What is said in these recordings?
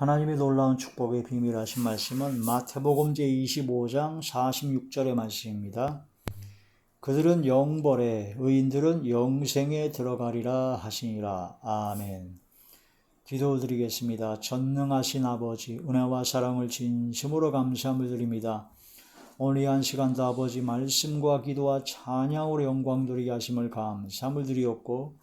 하나님의 놀라운 축복의 비밀하신 말씀은 마태복음 제25장 46절의 말씀입니다. 그들은 영벌에 의인들은 영생에 들어가리라 하시니라. 아멘. 기도드리겠습니다. 전능하신 아버지, 은혜와 사랑을 진심으로 감사함을 드립니다. 오늘 이 한 시간도 아버지 말씀과 기도와 찬양으로 영광 드리게 하심을 감사함을 드리었고,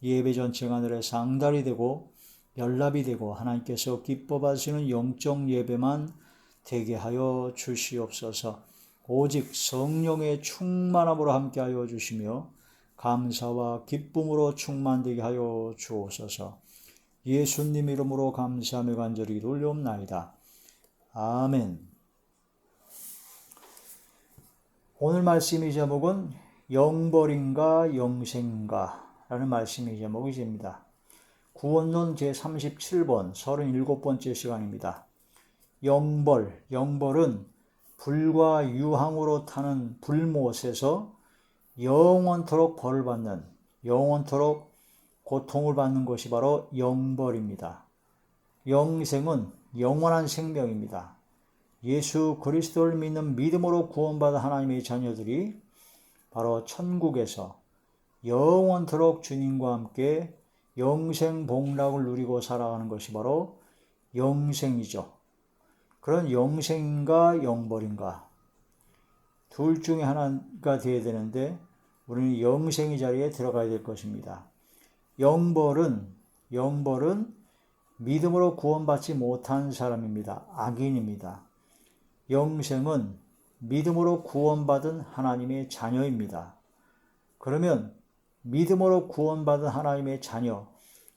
예배 전체가 하늘에 상달이 되고 연락이 되고 하나님께서 기뻐 받으시는 영적 예배만 되게 하여 주시옵소서. 오직 성령의 충만함으로 함께하여 주시며 감사와 기쁨으로 충만되게 하여 주옵소서. 예수님 이름으로 감사하며 간절히 돌려옵나이다. 아멘. 오늘 말씀의 제목은 영벌인가 영생인가 라는 말씀의 제목이 됩니다. 구원론 제37번 37번째 시간입니다. 영벌은 불과 유황으로 타는 불못에서 영원토록 벌을 받는, 영원토록 고통을 받는 것이 바로 영벌입니다. 영생은 영원한 생명입니다. 예수 그리스도를 믿는 믿음으로 구원받은 하나님의 자녀들이 바로 천국에서 영원토록 주님과 함께 영생 복락을 누리고 살아가는 것이 바로 영생이죠. 그런 영생인가 영벌인가 둘 중에 하나가 되어야 되는데 우리는 영생의 자리에 들어가야 될 것입니다. 영벌은 믿음으로 구원받지 못한 사람입니다. 악인입니다. 영생은 믿음으로 구원받은 하나님의 자녀입니다. 그러면 믿음으로 구원받은 하나님의 자녀,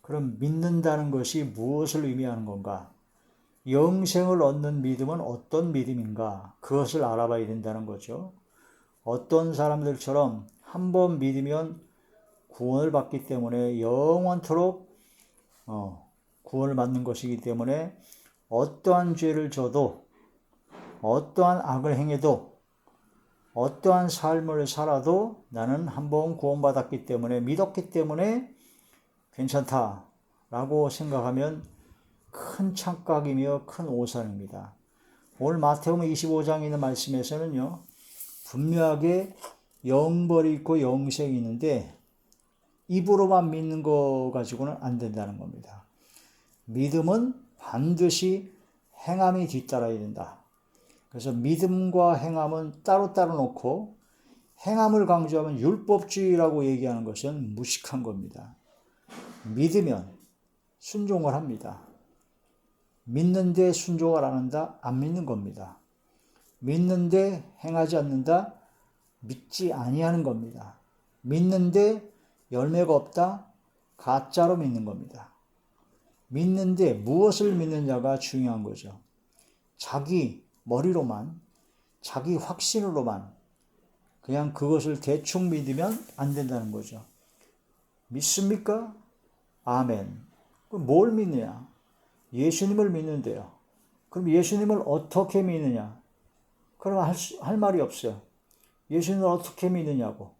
그럼 믿는다는 것이 무엇을 의미하는 건가? 영생을 얻는 믿음은 어떤 믿음인가? 그것을 알아봐야 된다는 거죠. 어떤 사람들처럼 한 번 믿으면 구원을 받기 때문에 영원토록 구원을 받는 것이기 때문에 어떠한 죄를 져도 어떠한 악을 행해도 어떠한 삶을 살아도 나는 한번 구원받았기 때문에 믿었기 때문에 괜찮다라고 생각하면 큰 착각이며 큰 오산입니다. 오늘 마태복음 25장에 있는 말씀에서는요, 분명하게 영벌이 있고 영생이 있는데 입으로만 믿는 거 가지고는 안 된다는 겁니다. 믿음은 반드시 행함이 뒤따라야 된다. 그래서 믿음과 행함은 따로따로 놓고 행함을 강조하면 율법주의라고 얘기하는 것은 무식한 겁니다. 믿으면 순종을 합니다. 믿는데 순종을 안 한다? 안 믿는 겁니다. 믿는데 행하지 않는다? 믿지 아니하는 겁니다. 믿는데 열매가 없다? 가짜로 믿는 겁니다. 믿는데 무엇을 믿느냐가 중요한 거죠. 자기 머리로만, 자기 확신으로만 그냥 그것을 대충 믿으면 안 된다는 거죠. 믿습니까? 아멘. 그럼 뭘 믿느냐? 예수님을 믿는데요. 그럼 예수님을 어떻게 믿느냐? 그럼 할 말이 없어요. 예수님을 어떻게 믿느냐고.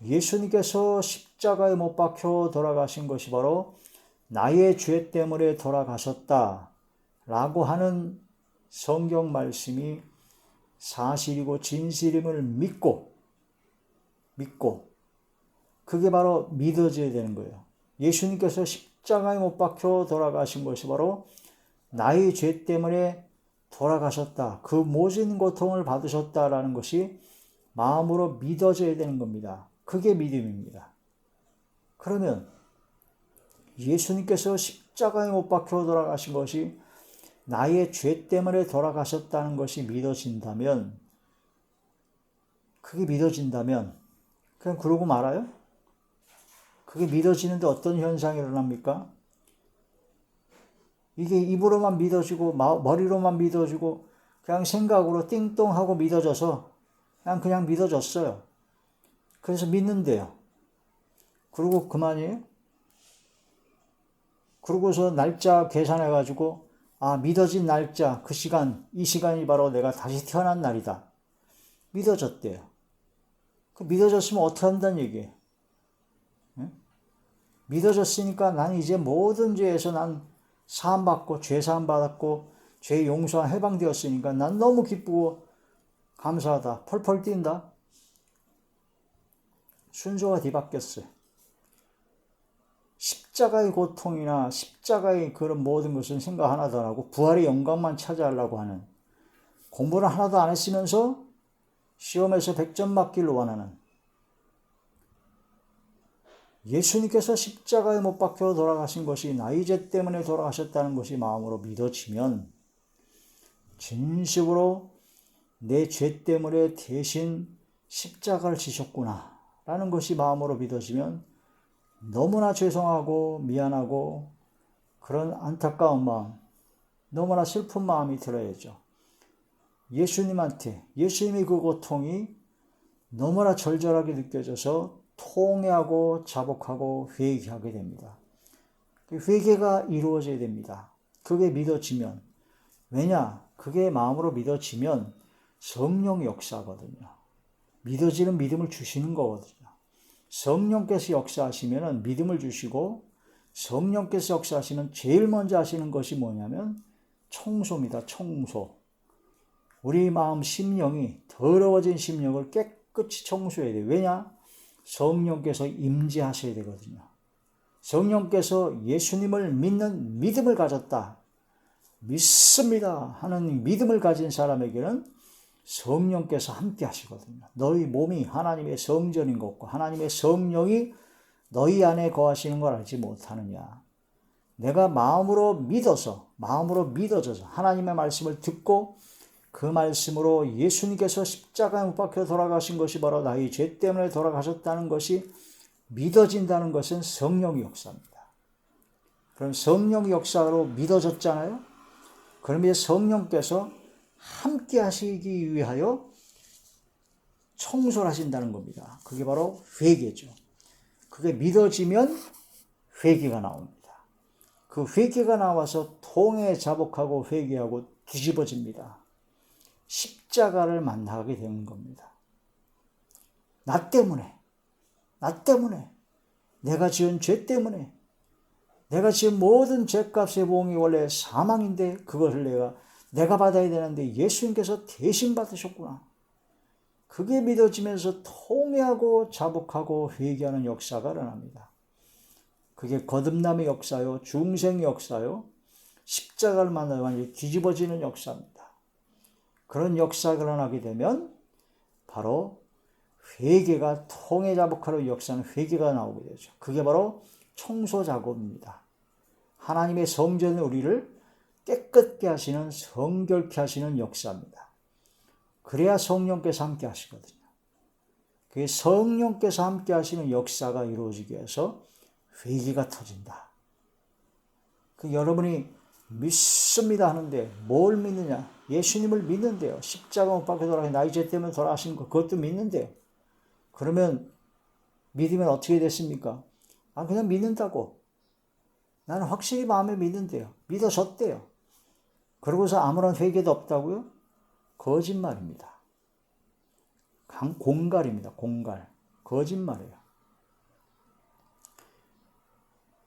예수님께서 십자가에 못 박혀 돌아가신 것이 바로 나의 죄 때문에 돌아가셨다 라고 하는 성경 말씀이 사실이고 진실임을 믿고 그게 바로 믿어져야 되는 거예요. 예수님께서 십자가에 못 박혀 돌아가신 것이 바로 나의 죄 때문에 돌아가셨다. 그 모진 고통을 받으셨다라는 것이 마음으로 믿어져야 되는 겁니다. 그게 믿음입니다. 그러면 예수님께서 십자가에 못 박혀 돌아가신 것이 나의 죄 때문에 돌아가셨다는 것이 믿어진다면, 그게 믿어진다면 그냥 그러고 말아요? 그게 믿어지는데 어떤 현상이 일어납니까? 이게 입으로만 믿어지고 머리로만 믿어지고 그냥 생각으로 띵동하고 믿어져서 그냥 믿어졌어요. 그래서 믿는데요. 그러고 그만이에요? 그러고서 날짜 계산해가지고 믿어진 날짜, 그 시간, 이 시간이 바로 내가 다시 태어난 날이다. 믿어졌대요. 그 믿어졌으면 어떻게 한다는 얘기예요? 믿어졌으니까 난 이제 모든 죄에서 난 사함받고 죄 사함받았고 죄 용서와 해방되었으니까 난 너무 기쁘고 감사하다. 펄펄 뛴다. 순서가 뒤바뀌었어요. 십자가의 고통이나 십자가의 그런 모든 것은 생각 하나도 안 하고 부활의 영광만 차지하려고 하는, 공부를 하나도 안 했으면서 시험에서 100점 맞기를 원하는, 예수님께서 십자가에 못 박혀 돌아가신 것이 나의 죄 때문에 돌아가셨다는 것이 마음으로 믿어지면, 진심으로 내 죄 때문에 대신 십자가를 지셨구나 라는 것이 마음으로 믿어지면 너무나 죄송하고 미안하고 그런 안타까운 마음, 너무나 슬픈 마음이 들어야죠. 예수님한테, 예수님의 그 고통이 너무나 절절하게 느껴져서 통회하고 자복하고 회개하게 됩니다. 그 회개가 이루어져야 됩니다. 그게 믿어지면. 왜냐? 그게 마음으로 믿어지면 성령 역사거든요. 믿어지는 믿음을 주시는 거거든요. 성령께서 역사하시면 믿음을 주시고, 성령께서 역사하시면 제일 먼저 하시는 것이 뭐냐면 청소입니다. 청소. 우리 마음 심령이, 더러워진 심령을 깨끗이 청소해야 돼요. 왜냐? 성령께서 임재하셔야 되거든요. 성령께서 예수님을 믿는 믿음을 가졌다, 믿습니다 하는 믿음을 가진 사람에게는 성령께서 함께 하시거든요. 너희 몸이 하나님의 성전인 것과 하나님의 성령이 너희 안에 거하시는 걸 알지 못하느냐. 내가 마음으로 믿어져서 하나님의 말씀을 듣고 그 말씀으로 예수님께서 십자가에 못 박혀 돌아가신 것이 바로 나의 죄 때문에 돌아가셨다는 것이 믿어진다는 것은 성령의 역사입니다. 그럼 성령의 역사로 믿어졌잖아요. 그럼 이제 성령께서 함께 하시기 위하여 청소를 하신다는 겁니다. 그게 바로 회개죠. 그게 믿어지면 회개가 나옵니다. 그 회개가 나와서 통에 자복하고 회개하고 뒤집어집니다. 십자가를 만나게 되는 겁니다. 나 때문에, 내가 지은 죄 때문에, 내가 지은 모든 죄값의 보응이 원래 사망인데 그것을 내가 받아야 되는데 예수님께서 대신 받으셨구나. 그게 믿어지면서 통회하고 자복하고 회개하는 역사가 일어납니다. 그게 거듭남의 역사요, 중생의 역사요, 십자가를 만나서 완전히 뒤집어지는 역사입니다. 그런 역사가 일어나게 되면 바로 회개가, 통회 자복하는 역사는 회개가 나오게 되죠. 그게 바로 청소 작업입니다. 하나님의 성전에 우리를 깨끗게 하시는, 성결케 하시는 역사입니다. 그래야 성령께서 함께 하시거든요. 그 성령께서 함께 하시는 역사가 이루어지기 위해서 회개가 터진다. 여러분이 믿습니다 하는데 뭘 믿느냐? 예수님을 믿는데요. 십자가 못 박혀 돌아가신 나의 죄 때문에 돌아가신 것, 그것도 믿는데요. 그러면 믿으면 어떻게 됐습니까? 그냥 믿는다고. 나는 확실히 마음에 믿는데요. 믿어졌대요. 그러고서 아무런 회개도 없다고요? 거짓말입니다. 공갈입니다. 공갈. 거짓말이에요.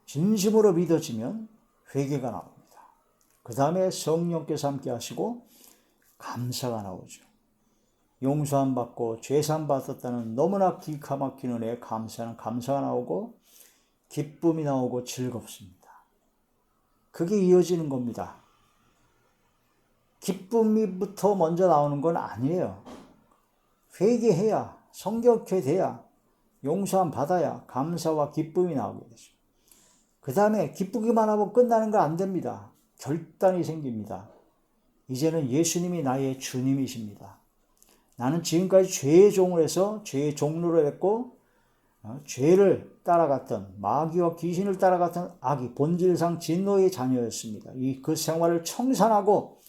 진심으로 믿어지면 회개가 나옵니다. 그 다음에 성령께서 함께 하시고 감사가 나오죠. 용서함 받고 죄사함 받았다는 너무나 기가 막힌 은혜에 감사가 나오고 기쁨이 나오고 즐겁습니다. 그게 이어지는 겁니다. 기쁨이부터 먼저 나오는 건 아니에요. 회개해야, 성결케 돼야, 용서함 받아야 감사와 기쁨이 나오게 되죠. 그 다음에 기쁘기만 하고 끝나는 거 안 됩니다. 결단이 생깁니다. 이제는 예수님이 나의 주님이십니다. 나는 지금까지 죄의 종을 해서 죄의 종로를 했고 죄를 따라갔던, 마귀와 귀신을 따라갔던 악이 본질상 진노의 자녀였습니다. 그 생활을 청산하고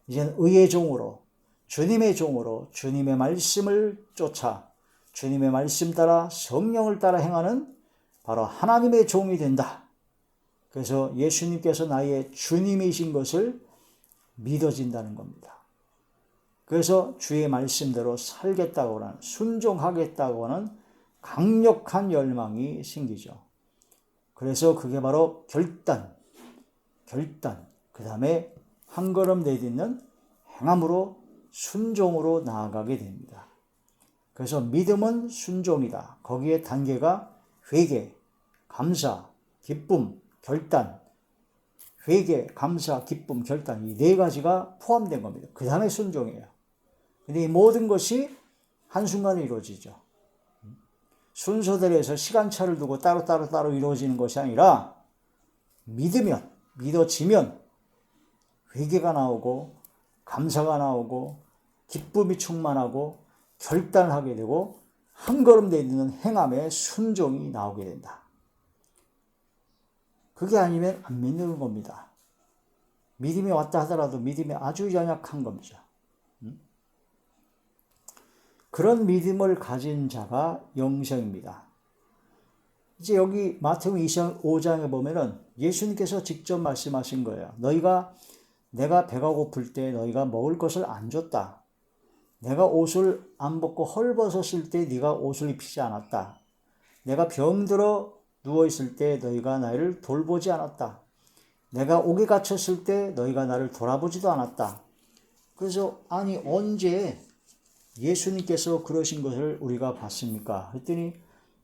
이제는 의의 종으로, 주님의 종으로 주님의 말씀을 쫓아 주님의 말씀 따라 성령을 따라 행하는 바로 하나님의 종이 된다. 그래서 예수님께서 나의 주님이신 것을 믿어진다는 겁니다. 그래서 주의 말씀대로 살겠다고 하는, 순종하겠다고 하는 강력한 열망이 생기죠. 그래서 그게 바로 결단, 그 다음에 한 걸음 내딛는 행함으로 순종으로 나아가게 됩니다. 그래서 믿음은 순종이다. 거기에 단계가 회개, 감사, 기쁨, 결단, 회개, 감사, 기쁨, 결단, 이 네 가지가 포함된 겁니다. 그 다음에 순종이에요. 근데 이 모든 것이 한순간에 이루어지죠. 순서대로 해서 시간차를 두고 따로 이루어지는 것이 아니라 믿으면, 믿어지면 회개가 나오고 감사가 나오고 기쁨이 충만하고 결단을 하게 되고 한 걸음 내딛는 행함에 순종이 나오게 된다. 그게 아니면 안 믿는 겁니다. 믿음이 왔다 하더라도 믿음이 아주 연약한 겁니다. 그런 믿음을 가진 자가 영생입니다. 이제 여기 마태복음 25장에 보면은 예수님께서 직접 말씀하신 거예요. 내가 배가 고플 때 너희가 먹을 것을 안 줬다. 내가 옷을 안 벗고 헐벗었을 때 네가 옷을 입히지 않았다. 내가 병들어 누워있을 때 너희가 나를 돌보지 않았다. 내가 옥에 갇혔을 때 너희가 나를 돌아보지도 않았다. 그래서 아니 언제 예수님께서 그러신 것을 우리가 봤습니까? 그랬더니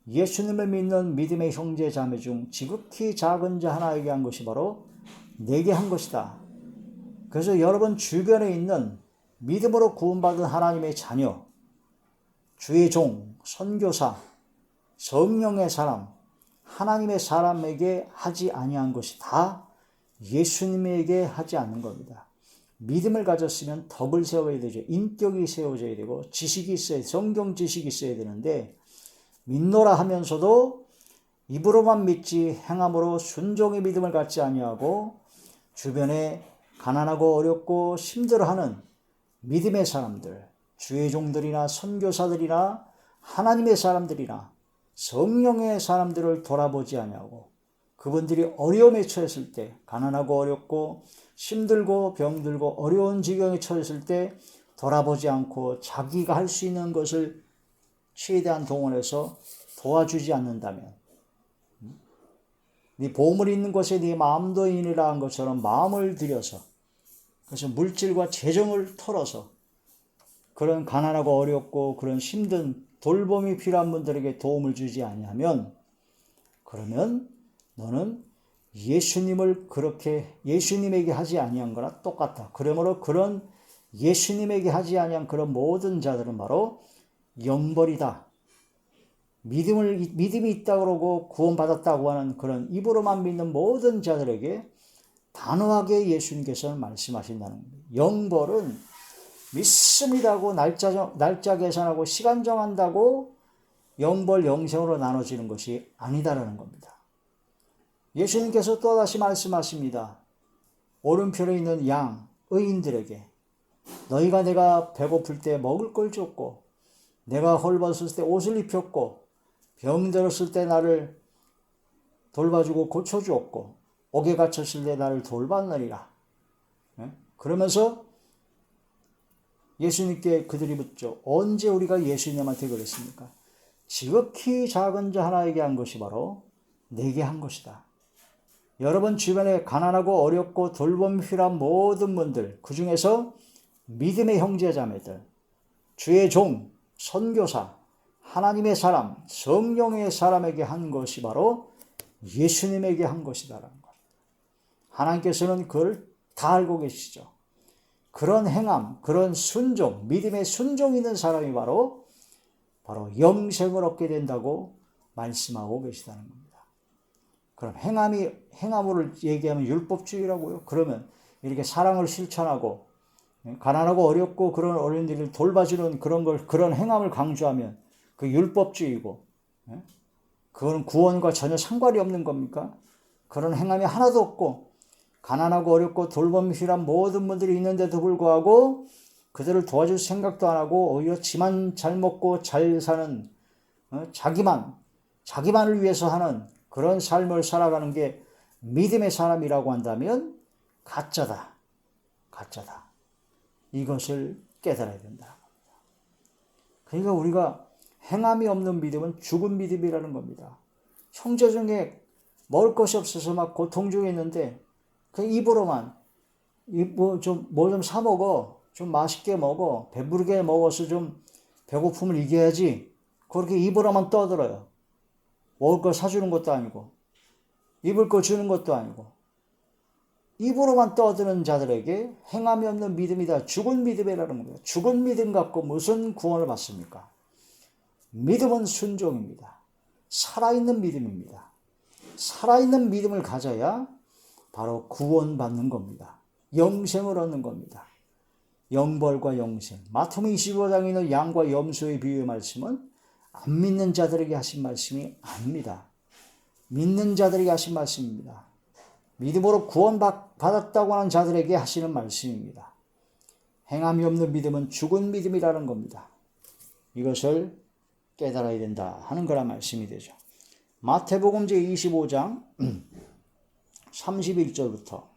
예수님을 믿는 믿음의 형제 자매 중 지극히 작은 자 하나에게 한 것이 바로 내게 한 것이다. 그래서 여러분 주변에 있는 믿음으로 구원받은 하나님의 자녀, 주의 종, 선교사, 성령의 사람, 하나님의 사람에게 하지 아니한 것이 다 예수님에게 하지 않는 겁니다. 믿음을 가졌으면 덕을 세워야 되죠. 인격이 세워져야 되고 지식이 있어야, 성경 지식이 있어야 되는데 믿노라 하면서도 입으로만 믿지 행함으로 순종의 믿음을 갖지 아니하고 주변에 가난하고 어렵고 힘들어하는 믿음의 사람들, 주의 종들이나 선교사들이나 하나님의 사람들이나 성령의 사람들을 돌아보지 아니하고 그분들이 어려움에 처했을 때, 가난하고 어렵고 힘들고 병들고 어려운 지경에 처했을 때 돌아보지 않고 자기가 할 수 있는 것을 최대한 동원해서 도와주지 않는다면, 네 보물이 있는 곳에 네 마음도 있느라 한 것처럼 마음을 들여서, 그래서 물질과 재정을 털어서 그런 가난하고 어렵고 그런 힘든 돌봄이 필요한 분들에게 도움을 주지 아니하면, 그러면 너는 예수님에게 하지 아니한 거나 똑같다. 그러므로 그런 예수님에게 하지 아니한 그런 모든 자들은 바로 영벌이다. 믿음이 있다고 그러고 구원받았다고 하는 그런 입으로만 믿는 모든 자들에게 단호하게 예수님께서는 말씀하신다는 겁니다. 영벌은 믿습니다고 날짜 계산하고 시간 정한다고 영벌 영생으로 나눠지는 것이 아니다라는 겁니다. 예수님께서 또다시 말씀하십니다. 오른편에 있는 의인들에게 너희가 내가 배고플 때 먹을 걸 줬고 내가 헐벗을 때 옷을 입혔고 병들었을 때 나를 돌봐주고 고쳐주었고 옥에 갇혔을 때 나를 돌봤느니라. 그러면서 예수님께 그들이 묻죠. 언제 우리가 예수님한테 그랬습니까? 지극히 작은 자 하나에게 한 것이 바로 내게 한 것이다. 여러분 주변에 가난하고 어렵고 돌봄이 필요한 모든 분들, 그 중에서 믿음의 형제 자매들, 주의 종, 선교사, 하나님의 사람, 성령의 사람에게 한 것이 바로 예수님에게 한 것이다라는 것. 하나님께서는 그걸 다 알고 계시죠. 그런 행함, 그런 순종, 믿음의 순종이 있는 사람이 바로 영생을 얻게 된다고 말씀하고 계시다는 겁니다. 그럼 행함으로 얘기하면 율법주의라고요? 그러면 이렇게 사랑을 실천하고 가난하고 어렵고 그런 어린이들을 돌봐주는 그런 행함을 강조하면 그 율법주의고, 그건 구원과 전혀 상관이 없는 겁니까? 그런 행함이 하나도 없고 가난하고 어렵고 돌봄이 필요한 모든 분들이 있는데도 불구하고 그들을 도와줄 생각도 안 하고 오히려 지만 잘 먹고 잘 사는, 자기만을 위해서 하는 그런 삶을 살아가는 게 믿음의 사람이라고 한다면 가짜다. 이것을 깨달아야 된다. 그러니까 우리가 행함이 없는 믿음은 죽은 믿음이라는 겁니다. 형제 중에 먹을 것이 없어서 막 고통 중에 있는데 그 입으로만 뭘 좀 사 먹어, 좀 맛있게 먹어, 배부르게 먹어서 좀 배고픔을 이겨야지. 그렇게 입으로만 떠들어요. 먹을 걸 사주는 것도 아니고 입을 거 주는 것도 아니고 입으로만 떠드는 자들에게 행함이 없는 믿음이다. 죽은 믿음이라는 거예요. 죽은 믿음 갖고 무슨 구원을 받습니까? 믿음은 순종입니다. 살아있는 믿음입니다. 살아있는 믿음을 가져야 바로 구원받는 겁니다. 영생을 얻는 겁니다. 영벌과 영생. 마태복음 25장에 있는 양과 염소의 비유의 말씀은 안 믿는 자들에게 하신 말씀이 아닙니다. 믿는 자들에게 하신 말씀입니다. 믿음으로 구원받았다고 하는 자들에게 하시는 말씀입니다. 행함이 없는 믿음은 죽은 믿음이라는 겁니다. 이것을 깨달아야 된다 하는 거란 말씀이 되죠. 마태복음 제25장 31절부터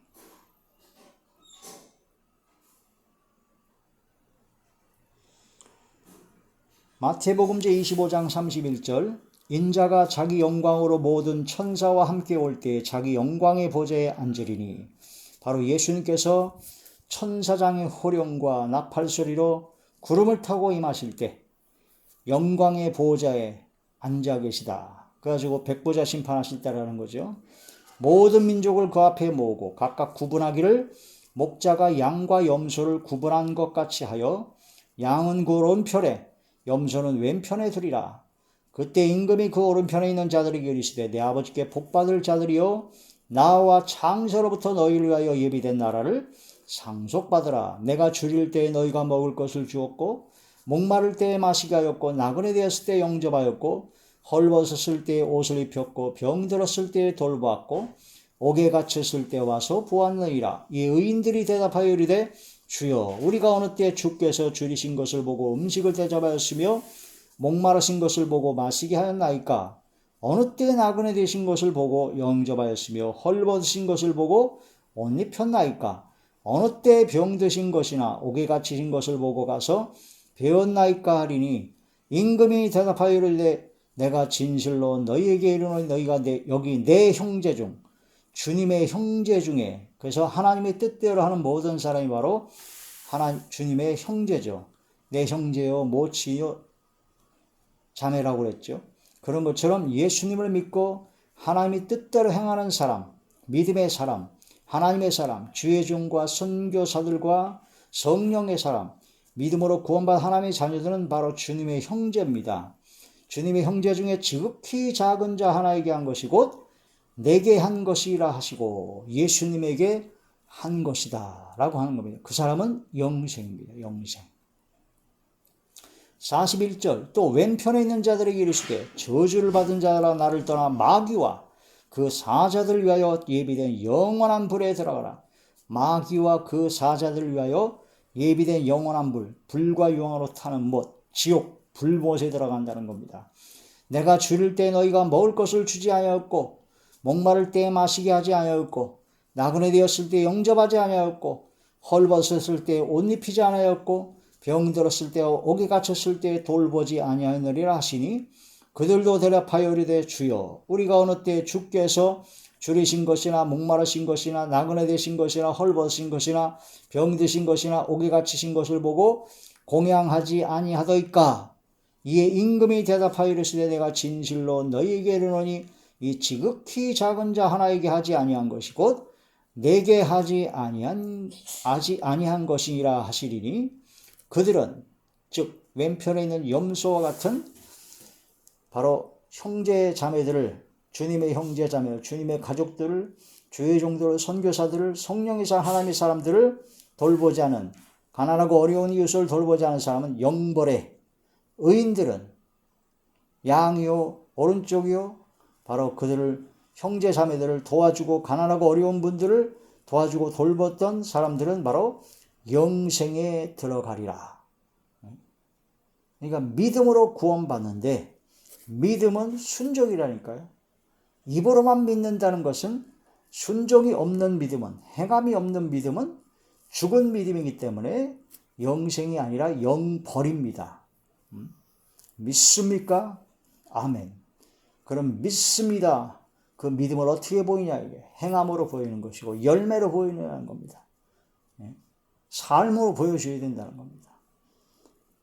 마태복음 제25장 31절 인자가 자기 영광으로 모든 천사와 함께 올 때 자기 영광의 보좌에 앉으리니 바로 예수님께서 천사장의 호령과 나팔소리로 구름을 타고 임하실 때 영광의 보좌에 앉아 계시다. 그래가지고 백보자 심판하실 때라는 거죠. 모든 민족을 그 앞에 모으고 각각 구분하기를 목자가 양과 염소를 구분한 것 같이 하여 양은 그 오른편에 염소는 왼편에 두리라. 그때 임금이 그 오른편에 있는 자들에게 이르시되 내 아버지께 복받을 자들이여 나와 창세로부터 너희를 위하여 예비된 나라를 상속받으라. 내가 줄일 때에 너희가 먹을 것을 주었고 목마를 때에 마시게 하였고 나그네 되었을 때 영접하였고 헐벗었을 때에 옷을 입혔고 병들었을 때에 돌보았고 옥에 갇혔을 때 와서 보았느니라. 이 의인들이 대답하여 이르되 주여 우리가 어느 때 주께서 줄이신 것을 보고 음식을 대접하였으며 목마르신 것을 보고 마시게 하였나이까? 어느 때 나그네 되신 것을 보고 영접하였으며 헐벗으신 것을 보고 옷 입혔나이까? 어느 때 병드신 것이나 옥에 갇히신 것을 보고 가서 배웠나이까 하리니 임금이 대답하여 이르되 내가 진실로 너희에게 이르노니 너희가 여기 내 형제 중 주님의 형제 중에 그래서 하나님의 뜻대로 하는 모든 사람이 바로 주님의 형제죠. 내 형제요 모치요 자매라고 그랬죠. 그런 것처럼 예수님을 믿고 하나님의 뜻대로 행하는 사람, 믿음의 사람, 하나님의 사람, 주의 종과 선교사들과 성령의 사람, 믿음으로 구원받은 하나님의 자녀들은 바로 주님의 형제입니다. 주님의 형제 중에 지극히 작은 자 하나에게 한 것이 곧 내게 한 것이라 하시고 예수님에게 한 것이다 라고 하는 겁니다. 그 사람은 영생입니다. 영생. 41절 또 왼편에 있는 자들에게 이르시되 저주를 받은 자라 나를 떠나 마귀와 그 사자들을 위하여 예비된 영원한 불에 들어가라. 마귀와 그 사자들을 위하여 예비된 영원한 불, 불과 용화로 타는 못, 지옥, 불못에 들어간다는 겁니다. 내가 줄일 때 너희가 먹을 것을 주지 아니하였고 목마를 때 마시게 하지 아니하였고 나그네 되었을 때 영접하지 아니하였고 헐벗었을 때 옷 입히지 아니하였고 병들었을 때와 옥에 갇혔을 때 돌보지 아니하였느니라 하시니 그들도 대답하여 이르되 주여 우리가 어느 때 주께서 줄이신 것이나 목마르신 것이나 나그네 되신 것이나 헐벗으신 것이나 병드신 것이나 옥에 갇히신 것을 보고 공양하지 아니하더이까. 이에 임금이 대답하여 이르시되 내가 진실로 너희에게 이르노니 이 지극히 작은 자 하나에게 하지 아니한 것이 곧 내게 하지 아니한 것이니라 하시리니 그들은 즉 왼편에 있는 염소와 같은 바로 형제 자매들을 주님의 형제 자매, 주님의 가족들을 주의 종들을 선교사들을 성령의 사 하나님의 사람들을 돌보지 않은 가난하고 어려운 이웃을 돌보지 않은 사람은 영벌에 의인들은 양이요 오른쪽이요 바로 그들을 형제 자매들을 도와주고 가난하고 어려운 분들을 도와주고 돌봤던 사람들은 바로 영생에 들어가리라. 그러니까 믿음으로 구원받는데 믿음은 순종이라니까요. 입으로만 믿는다는 것은 순종이 없는 믿음은 행함이 없는 믿음은 죽은 믿음이기 때문에 영생이 아니라 영벌입니다. 믿습니까? 아멘. 그럼 믿습니다. 그 믿음을 어떻게 보이냐, 이게 행함으로 보이는 것이고 열매로 보이는 겁니다. 삶으로 보여줘야 된다는 겁니다.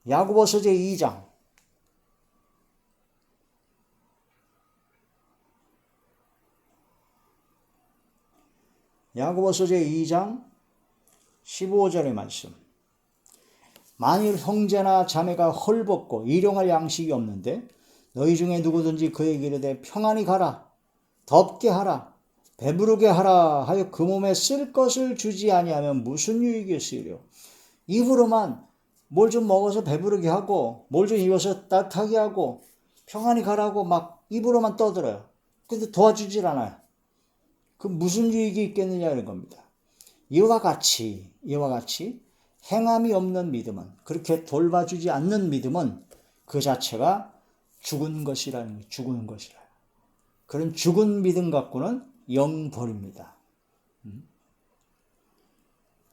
야고보서 제2장 야고보서 제2장 15절의 말씀. 만일 형제나 자매가 헐벗고 일용할 양식이 없는데 너희 중에 누구든지 그에게 이르되 평안히 가라, 덥게 하라, 배부르게 하라 하여 그 몸에 쓸 것을 주지 아니하면 무슨 유익이 있으리요. 입으로만 뭘 좀 먹어서 배부르게 하고 뭘 좀 입어서 따뜻하게 하고 평안히 가라고 막 입으로만 떠들어요. 근데 도와주질 않아요. 그 무슨 유익이 있겠느냐 이런 겁니다. 이와 같이 행함이 없는 믿음은, 그렇게 돌봐주지 않는 믿음은 그 자체가 죽은 것이라는 거예요. 죽은 것이라. 그런 죽은 믿음 갖고는 영벌입니다.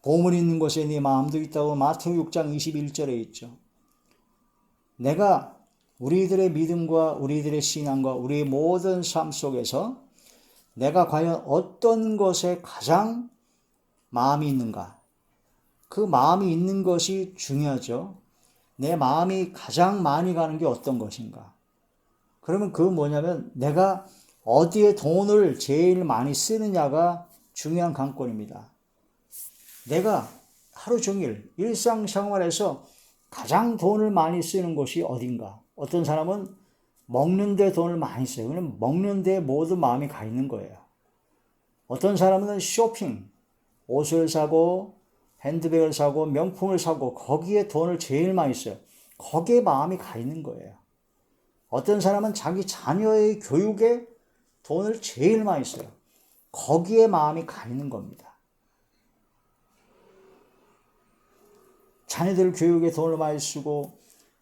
보물 있는 곳에 네 마음도 있다고 마태복음 6장 21절에 있죠. 내가 우리들의 믿음과 우리들의 신앙과 우리의 모든 삶 속에서 내가 과연 어떤 것에 가장 마음이 있는가? 그 마음이 있는 것이 중요하죠. 내 마음이 가장 많이 가는 게 어떤 것인가? 그러면 그건 뭐냐면 내가 어디에 돈을 제일 많이 쓰느냐가 중요한 관건입니다. 내가 하루 종일 일상생활에서 가장 돈을 많이 쓰는 곳이 어딘가? 어떤 사람은 먹는 데 돈을 많이 써요. 그럼 먹는 데 모든 마음이 가 있는 거예요. 어떤 사람은 쇼핑, 옷을 사고 핸드백을 사고 명품을 사고 거기에 돈을 제일 많이 써요. 거기에 마음이 가 있는 거예요. 어떤 사람은 자기 자녀의 교육에 돈을 제일 많이 써요. 거기에 마음이 가 있는 겁니다. 자녀들 교육에 돈을 많이 쓰고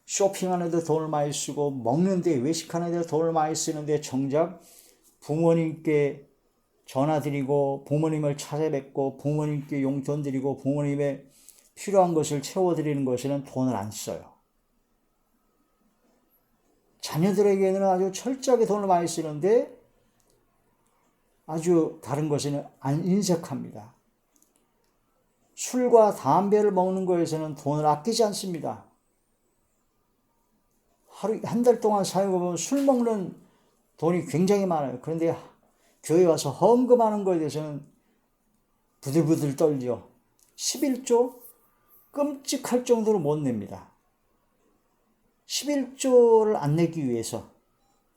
쇼핑하는 데 돈을 많이 쓰고 먹는 데 외식하는 데 돈을 많이 쓰는데 정작 부모님께 전화드리고 부모님을 찾아뵙고 부모님께 용돈 드리고 부모님의 필요한 것을 채워드리는 것에는 돈을 안 써요. 자녀들에게는 아주 철저하게 돈을 많이 쓰는데 아주 다른 것에는 안 인색합니다. 술과 담배를 먹는 것에서는 돈을 아끼지 않습니다. 한 달 동안 사용해보면 술 먹는 돈이 굉장히 많아요. 그런데 교회 와서 헌금하는 것에 대해서는 부들부들 떨죠. 11조? 끔찍할 정도로 못 냅니다. 11조를 안 내기 위해서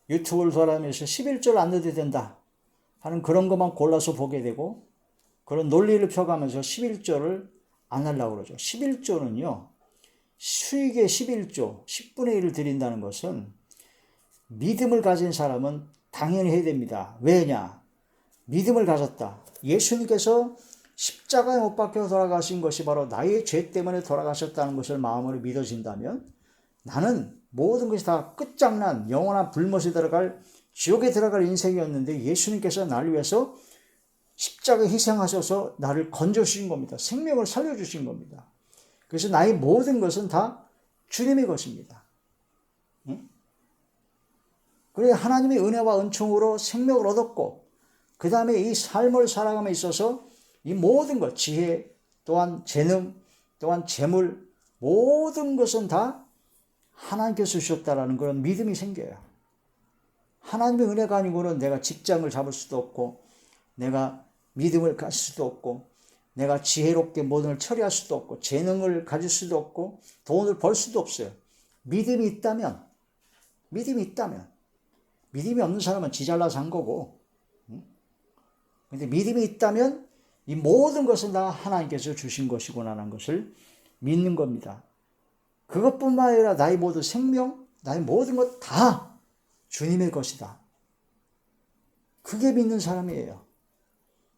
유튜브를 돌아다니면서 11조를 안 내도 된다 하는 그런 것만 골라서 보게 되고 그런 논리를 펴가면서 11조를 안 하려고 그러죠. 11조는요. 수익의 11조, 10분의 1을 드린다는 것은 믿음을 가진 사람은 당연히 해야 됩니다. 왜냐? 믿음을 가졌다. 예수님께서 십자가에 못 박혀 돌아가신 것이 바로 나의 죄 때문에 돌아가셨다는 것을 마음으로 믿어진다면 나는 모든 것이 다 끝장난 영원한 불못에 들어갈 지옥에 들어갈 인생이었는데 예수님께서 나를 위해서 십자가에 희생하셔서 나를 건져주신 겁니다. 생명을 살려주신 겁니다. 그래서 나의 모든 것은 다 주님의 것입니다. 그래 하나님의 은혜와 은총으로 생명을 얻었고 그 다음에 이 삶을 살아감에 있어서 이 모든 것, 지혜 또한 재능 또한 재물 모든 것은 다 하나님께서 주셨다라는 그런 믿음이 생겨요. 하나님의 은혜가 아니고는 내가 직장을 잡을 수도 없고 내가 믿음을 가질 수도 없고 내가 지혜롭게 모든 걸 처리할 수도 없고 재능을 가질 수도 없고 돈을 벌 수도 없어요. 믿음이 있다면 믿음이 없는 사람은 지잘나서 한 거고 근데 믿음이 있다면 이 모든 것은 다 하나님께서 주신 것이구나라는 것을 믿는 겁니다. 그것뿐만 아니라 나의 모든 생명, 나의 모든 것 다 주님의 것이다. 그게 믿는 사람이에요.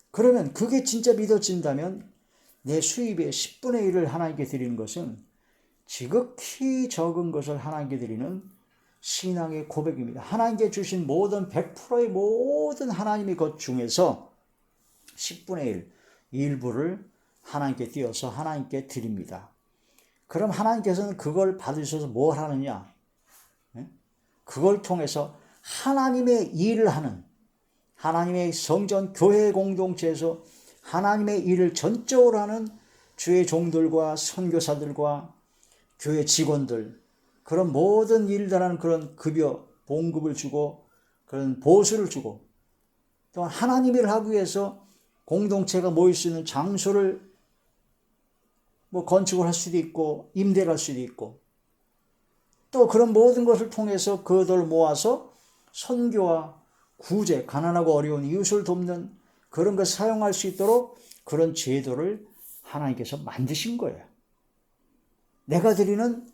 그러면 그게 진짜 믿어진다면 내 수입의 10분의 1을 하나님께 드리는 것은 지극히 적은 것을 하나님께 드리는 신앙의 고백입니다. 하나님께 주신 모든 100%의 모든 하나님의 것 중에서 10분의 1, 일부를 하나님께 띄어서 하나님께 드립니다. 그럼 하나님께서는 그걸 받으셔서 뭘 하느냐? 그걸 통해서 하나님의 일을 하는 하나님의 성전 교회 공동체에서 하나님의 일을 전적으로 하는 주의 종들과 선교사들과 교회 직원들, 그런 모든 일들 하는 그런 급여, 봉급을 주고 그런 보수를 주고, 또한 하나님 일을 하기 위해서 공동체가 모일 수 있는 장소를 건축을 할 수도 있고 임대를 할 수도 있고, 또 그런 모든 것을 통해서 그들을 모아서 선교와 구제, 가난하고 어려운 이웃을 돕는 그런 걸 사용할 수 있도록 그런 제도를 하나님께서 만드신 거예요. 내가 드리는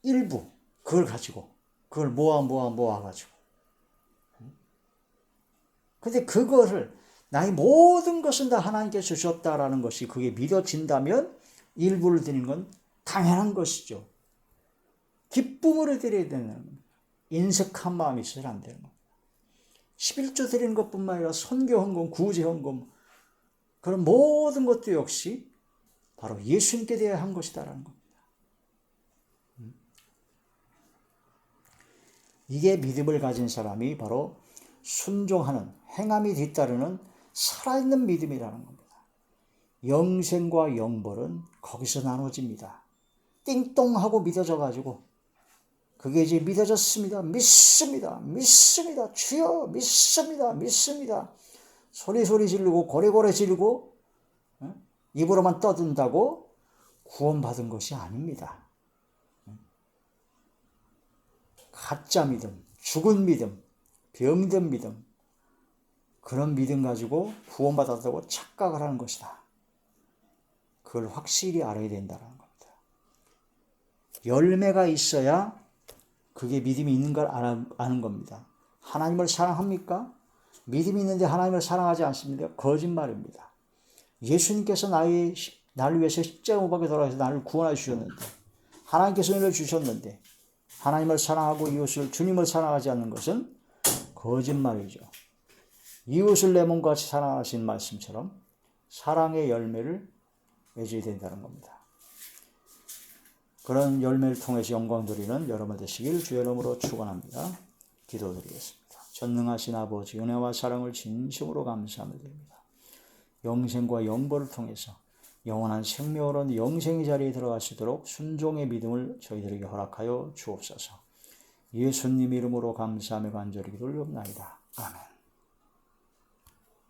일부, 그걸 가지고, 그걸 모아가지고. 근데 그거를, 나의 모든 것은 다 하나님께서 주셨다라는 것이 그게 믿어진다면 일부를 드리는 건 당연한 것이죠. 기쁨으로 드려야 되는 겁니다. 인색한 마음이 있어서는 안 되는 겁니다. 11조 드리는 것뿐만 아니라 선교 헌금, 구제 헌금, 그런 모든 것도 역시 바로 예수님께 대해 한 것이다라는 겁니다. 이게 믿음을 가진 사람이 바로 순종하는, 행함이 뒤따르는 살아있는 믿음이라는 겁니다. 영생과 영벌은 거기서 나눠집니다. 띵똥하고 믿어져 가지고, 그게 이제 믿어졌습니다. 믿습니다. 믿습니다. 주여 믿습니다. 믿습니다. 소리 지르고 고래고래 지르고 입으로만 떠든다고 구원받은 것이 아닙니다. 가짜 믿음, 죽은 믿음, 병든 믿음, 그런 믿음 가지고 구원받았다고 착각을 하는 것이다. 그걸 확실히 알아야 된다는 겁니다. 열매가 있어야 그게 믿음이 있는 걸 아는 겁니다. 하나님을 사랑합니까? 믿음이 있는데 하나님을 사랑하지 않습니까? 거짓말입니다. 예수님께서 나를 위해서 십자가 못 박혀 돌아가서 나를 구원해 주셨는데, 하나님께서 은혜를 주셨는데 하나님을 사랑하고 이웃을, 주님을 사랑하지 않는 것은 거짓말이죠. 이웃을 내 몸과 같이 사랑하신 말씀처럼 사랑의 열매를 맺어야 된다는 겁니다. 그런 열매를 통해서 영광 드리는 여러분 되시길 주의 이름으로 축원합니다. 기도드리겠습니다. 전능하신 아버지, 은혜와 사랑을 진심으로 감사하며 드립니다. 영생과 영벌을 통해서 영원한 생명으로는 영생의 자리에 들어갈 수 있도록 순종의 믿음을 저희들에게 허락하여 주옵소서. 예수님 이름으로 감사하며 간절히 기도를 올려옵나이다. 아멘.